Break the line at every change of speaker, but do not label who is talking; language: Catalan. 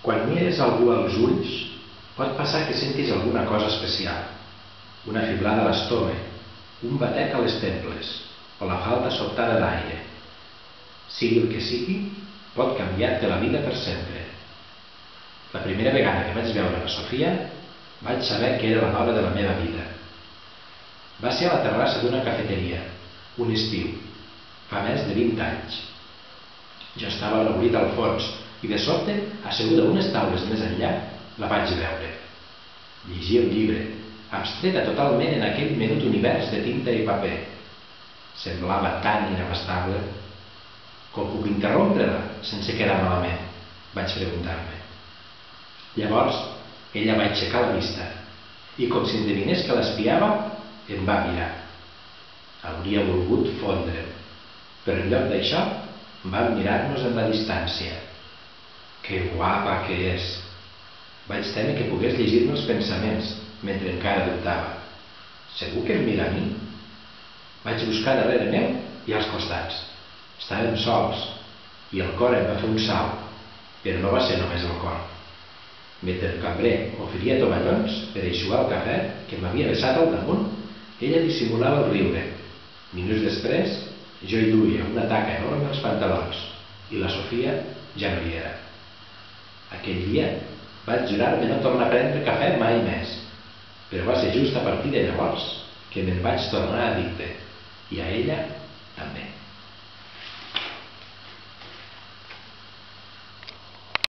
Quan mires algú als ulls, pot passar que sentis alguna cosa especial. Una fiblada a l'estómac, un batec a les temples o la falta sobtada d'aire. Sigui el que sigui, pot canviar-te la vida per sempre. La primera vegada que vaig veure la Sofia, vaig saber que era la nora de la meva vida. Va ser a la terrassa d'una cafeteria, un estiu, fa més de 20 anys. Jo estava arrebolit al fons i de sobte, asseguda unes taules més enllà, la vaig veure. Llegia un llibre, abstreta totalment en aquell menut univers de tinta i paper. Semblava tan inabastable. Com puc interrompre-la sense quedar malament? Vaig preguntar-me. Llavors, ella va aixecar la vista i, com si endevinés que l'espiava, em va mirar. Hauria volgut fondre'm, però en lloc d'això vam mirar-nos en la distància. Que guapa que és! Vaig témer que pogués llegir-me els pensaments mentre encara dubtava. Segur que em mira a mi? Vaig buscar darrere meu i als costats. Estàvem sols i el cor em va fer un salt, però no va ser només el cor. Mentre el cambrer oferia tovallons per eixugar el cafè que m'havia vessat al damunt, ella dissimulava el riure. Minuts després, jo hi duia una taca enorme als pantalons i la Sofia ja no hi era. Aquell dia vaig jurar-me no tornar a prendre cafè mai més, però va ser just a partir de llavors que me'n vaig tornar addicte, i a ella també.